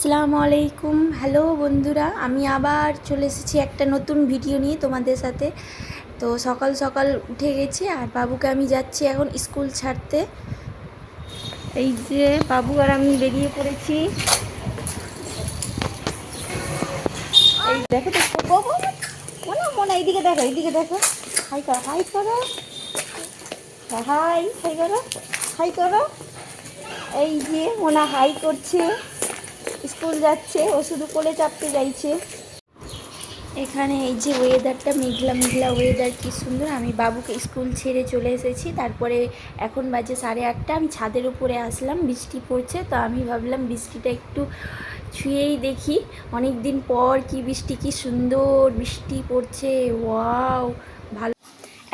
আসসালামু আলাইকুম। হ্যালো বন্ধুরা, আমি আবার চলে এসেছি একটা নতুন ভিডিও নিয়ে তোমাদের সাথে। তো সকাল সকাল উঠে গেছি আর বাবুকে আমি যাচ্ছি এখন স্কুল ছাড়তে। এই যে বাবু আর আমি বেরিয়ে পড়েছি। এই দেখো তো মনে মনে এইদিকে দেখো, এইদিকে দেখো। হাই করো, হাই করো, হাই হাই করো, হাই করো। এই যে মোনা হাই করছে, স্কুল যাচ্ছে, ও শুধু কোলে চাপতে যাইছে। এখানে এই যে ওয়েদারটা মেঘলা মেঘলা ওয়েদার, কি সুন্দর। আমি বাবুকে স্কুল ছেড়ে চলে এসেছি, তারপরে এখন বাজে 8:30। আমি ছাদের উপরে আসলাম, বৃষ্টি পড়ছে, তো আমি ভাবলাম বৃষ্টিটা একটু ছুঁয়েই দেখি। অনেক দিন পর কি বৃষ্টি, কি সুন্দর বৃষ্টি পড়ছে, ওয়াও ভালো।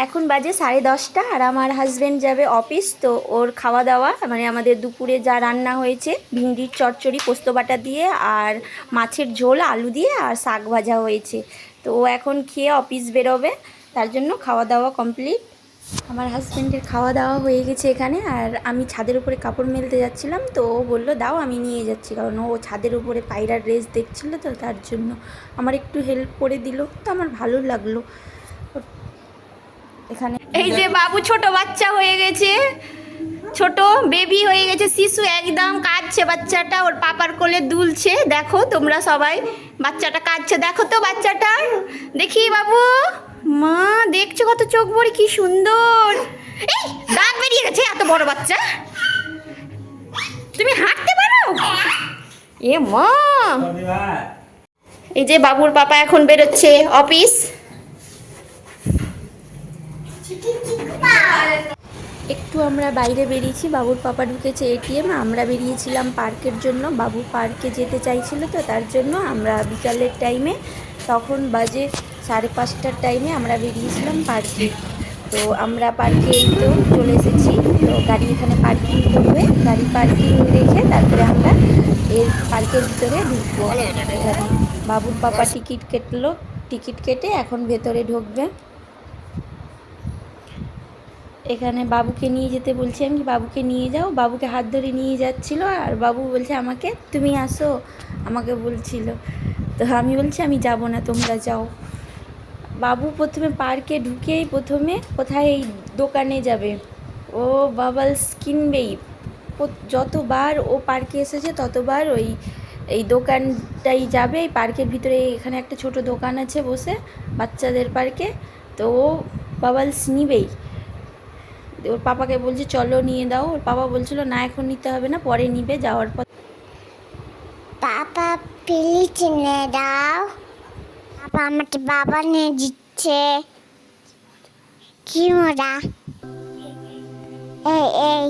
এখন বাজে 10:30 আর আমার হাজব্যান্ড যাবে অফিস। তো ওর খাওয়া দাওয়া মানে আমাদের দুপুরে যা রান্না হয়েছে, ভিন্ডির চচ্চড়ি পোস্ত বাটা দিয়ে আর মাছের ঝোল আলু দিয়ে আর শাক ভাজা হয়েছে। তো ও এখন খেয়ে অফিস বেরোবে, তার জন্য খাওয়া দাওয়া কমপ্লিট। আমার হাজব্যান্ডের খাওয়া দাওয়া হয়ে গেছে এখানে, আর আমি ছাদের উপরে কাপড় মেলতে যাচ্ছিলাম। তো ও বললো দাও আমি নিয়ে যাচ্ছি, কারণ ও ছাদের উপরে পায়রা ড্রেস দেখছিলো, তো তার জন্য আমার একটু হেল্প করে দিল, তো আমার ভালো লাগলো। এখানে এই যে বাবু ছোট বাচ্চা হয়ে গেছে, ছোট বেবি হয়ে গেছে, শিশু একদম কাঁদছে বাচ্চাটা, ওর পাপার কোলে দুলছে। দেখো তোমরা সবাই, বাচ্চাটা কাঁদছে, দেখো তো বাচ্চাটা, দেখি বাবু। মা দেখছো কত চোখ ভরে, কি সুন্দর। এই দাঁত বেরিয়ে গেছে, এত বড় বাচ্চা। তুমি হাঁটতে পারো? এ মা, এই যে বাবুর পাপা এখন বেরোচ্ছে অফিস। একটু আমরা বাইরে বেরিয়েছি, বাবুর পাপা ঢুকেছে এটিএম, আমরা বেরিয়েছিলাম পার্কের জন্য। বাবু পার্কে যেতে চাইছিল, তো তার জন্য আমরা বিকালের টাইমে, তখন বাজে 5:30টার টাইমে আমরা বেরিয়েছিলাম পার্কে। তো আমরা পার্কে এই তো চলে এসেছি। তো গাড়ি এখানে পার্কিং করবে, গাড়ি পার্কিং রেখে তারপরে আমরা এর পার্কের ভিতরে ঢুকবো। এখানে বাবুর পাপা টিকিট কেটলো, টিকিট কেটে এখন ভেতরে ঢুকবে। এখানে বাবুকে নিয়ে যেতে বলছি আমি, বাবুকে নিয়ে যাও। বাবুকে হাত ধরে নিয়ে যাচ্ছিল, আর বাবু বলছে আমাকে তুমি আসো, আমাকে বলছিল। তো আমি বলছি আমি যাব না, তোমরা যাও। বাবু প্রথমে পার্কে ঢুকেই প্রথমে কোথায় এই দোকানে যাবে, ও বাবলস কিনবেই। যতবার ও পার্কে এসেছে ততবার এই দোকানটাই যাবে। এই পার্কের ভিতরে এখানে একটা ছোট দোকান আছে বসে বাচ্চাদের পার্কে, তো ও বাবলস নিবেই। ওর পাপাকে বলছে চলো নিয়ে দাও, ওর পাপা বলছিল না এখন নিতে হবে না, পরে নিবে যাওয়ার পর। পাপা প্লিজ নিয়ে দাও। পাপা আমাকে বাবা নিয়ে দিচ্ছে। কি মজা। এই এই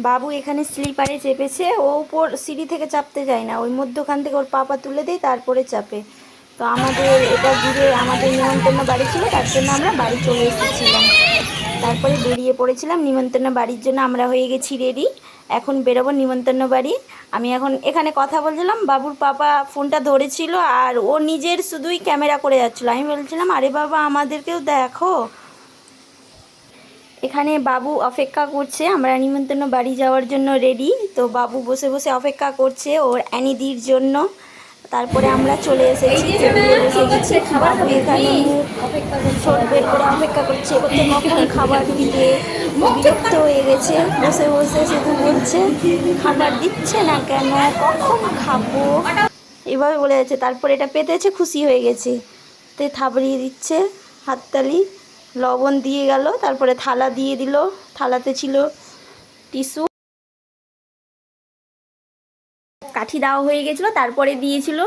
বাবু এখানে স্লিপারে চেপেছে, ও উপর সিঁড়ি থেকে চাপতে যায় না, ওই মধ্যখান থেকে ওর পাপা তুলে দেয় তারপরে চাপে। তো আমাদের এটা ঘুরে আমাদের নিমন্ত্রণ বাড়ি ছিল, তার জন্য আমরা বাড়ি চলে এসেছিলাম। তারপরে বেরিয়ে পড়েছিলাম নিমন্ত্রণ বাড়ির জন্য। আমরা হয়ে গেছি রেডি, এখন বেরোবো নিমন্ত্রণ বাড়ি। আমি এখন এখানে কথা বলছিলাম, বাবুর পাপা ফোনটা ধরেছিল আর ও নিজের শুধুই ক্যামেরা করে যাচ্ছিলো। আমি বলছিলাম আরে বাবা আমাদেরকেও দেখো। এখানে বাবু অপেক্ষা করছে, আমরা নিমন্ত্রণ বাড়ি যাওয়ার জন্য রেডি। তো বাবু বসে বসে অপেক্ষা করছে ওর অ্যানিদির জন্য। তারপরে আমরা চলে এসেছি, টেবিলে বসে গেছি। বাবু এখানে ছোট বের করে অপেক্ষা করছে, ওকে কখন খাবার দিতে। বিরক্ত হয়ে গেছে, বসে বসে শুধু বলছে খাবার দিচ্ছে না কেন, কখন খাবো, এভাবে বলে যাচ্ছে। তারপরে এটা পেতেছে, খুশি হয়ে গেছে, তো থাবড়িয়ে দিচ্ছে হাততালি। লবণ দিয়ে গেল, তারপরে থালা দিয়ে দিল, থালাতে ছিল টিস্যু, কাঠি দেওয়া হয়ে গেছিলো। তারপরে দিয়েছিল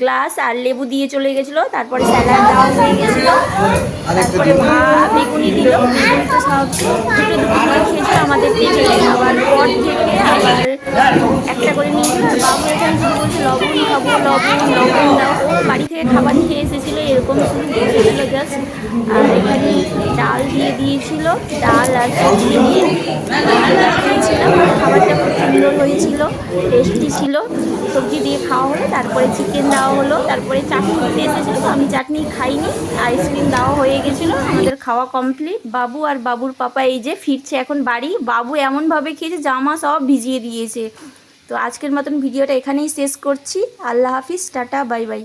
গ্লাস আর লেবু দিয়ে চলে গেছিলো। তারপরে স্যালাড দেওয়া হয়ে গেছিলো। তারপরে বেগুনি দিল, বেগুনি তো সব দুটো করে খেয়েছিল আমাদের টেবিলে। আবার পর থেকে আবার একটা করে নিয়েছিল। আর বাবু এখানে শুধু বলছে লবণ খাবো, লবণ লবণ দাও। ও বাড়ি থেকে খাবার খেয়ে এসেছিলো, এরকম শুধু বসেছিল জাস্ট। আর এখানে ডাল দিয়ে দিয়েছিল, ডাল আর সবজি দিয়ে খেয়েছিলাম। খাবারটা খুব সুন্দর হয়েছিল, টেস্টি ছিল। সবজি দিয়ে খাওয়া হলো, তারপরে চিকেন দেওয়া হলো, তারপরে চাটনি দিতে এসেছিলো, তো আমি চাটনি খাইনি। আইসক্রিম দেওয়া হয়ে গেছিলো, আমাদের খাওয়া কমপ্লিট। বাবু আর বাবুর পাপা এই যে ফিরছে এখন বাড়ি। বাবু এমনভাবে খেয়েছে জামা সব ভিজিয়ে দিয়েছে। তো আজকের মতন ভিডিওটা এখানেই শেষ করছি। আল্লাহ হাফিজ, টাটা, বাই বাই।